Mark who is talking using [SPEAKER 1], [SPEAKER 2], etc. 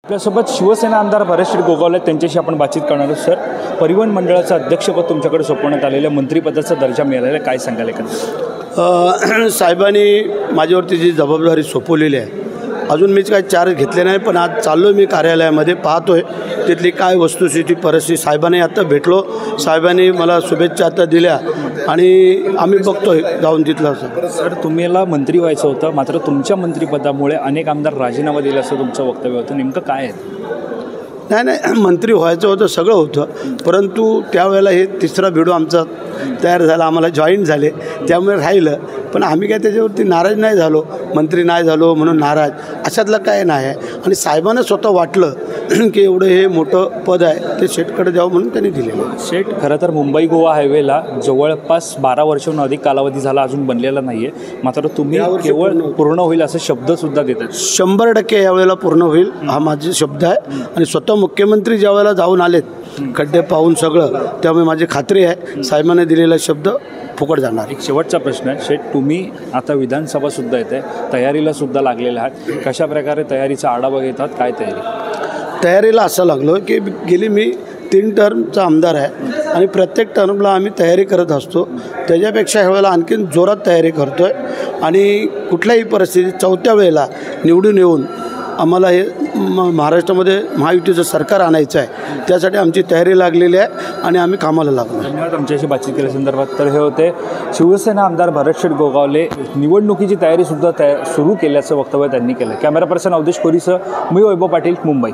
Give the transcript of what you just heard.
[SPEAKER 1] आपल्यासोबत शिवसेना आमदार भरतशेठ गोगावले त्यांच्याशी आपण बातचीत करणार आहोत। सर, परिवहन मंडळाचं अध्यक्षपद तुमच्याकडे सोपवण्यात आलेलं, मंत्रिपदाचा दर्जा मिळालेला, काय सांगाल का?
[SPEAKER 2] साहेबांनी माझ्यावरती जी जबाबदारी सोपवलेली आहे, अजून मी काही चार्ज घेतले नाही, पण आज चाललो मी कार्यालयामध्ये, पाहतोय तिथली काय वस्तुस्थिती परिस्थिती। साहेबांनी आता भेटलो, साहेबांनी मला शुभेच्छा आता दिल्या आणि आम्ही बघतोय जाऊन तिथलं।
[SPEAKER 1] सर, तुम्हाला मंत्री व्हायचं होतं, मात्र तुमच्या मंत्रिपदामुळे अनेक आमदार राजीनामा दिले असं तुमचं वक्तव्य होतं, नेमकं काय आहे?
[SPEAKER 2] नाही, मंत्री व्हायचं होतं, सगळं होतं, परंतु त्यावेळेला हे तिसरा व्हिडिओ आमचा तयार झाला, आम्हाला जॉईन झाले, त्यामुळे राहिलं। पण आम्ही काय त्याच्यावरती नाराज नाही झालो, मंत्री नाही झालो म्हणून नाराज अशातलं काय नाही आहे। आणि साहेबांना स्वतः वाटलं की एवढं हे मोठं पद आहे ते शेठकडे द्यावं म्हणून त्यांनी दिलेलं।
[SPEAKER 1] शेठ, खरं तर मुंबई गोवा हायवेला जवळपास 12 वर्षांहून अधिक कालावधी झाला, अजून बनलेला नाही आहे, मात्र तुम्ही केवळ पूर्ण होईल असे शब्दसुद्धा देतात।
[SPEAKER 2] 100% यावेळेला पूर्ण होईल हा माझे शब्द आहे। आणि स्वतः मुख्यमंत्री ज्या वेळेला जाऊन आलेत खड्डे पाहून सगळं, त्यामुळे माझी खात्री आहे साहेबांनी दिलेला शब्द फुकट जाणार।
[SPEAKER 1] एक शेवटचा प्रश्न आहे शेठ, तुम्ही आता विधानसभासुद्धा येते, तयारीला सुद्धा लागलेला आहात, कशा प्रकारे तयारीचा आढावा घेतात, काय
[SPEAKER 2] तयारीला असं लागलो की गेली मी 3 टर्मचा आमदार आहे आणि प्रत्येक टर्मला आम्ही तयारी करत असतो, त्याच्यापेक्षा ह्या वेळेला आणखीन जोरात तयारी करतो आहे। आणि कुठल्याही परिस्थितीत 4थ्या वेळेला निवडून येऊन आम्हाला हे महाराष्ट्रामध्ये महायुतीचं सरकार आणायचं आहे, त्यासाठी आमची तयारी लागलेली आहे आणि आम्ही कामाला लागलो।
[SPEAKER 1] धन्यवाद आमच्याशी बातचीत केल्यासंदर्भात। तर हे होते शिवसेना आमदार भरतशेठ गोगावले, निवडणुकीची तयारीसुद्धा सुरू केल्याचं वक्तव्य त्यांनी केलं। कॅमेरा पर्सन अवधेश कोरीसह मी वैभव पाटील, मुंबई।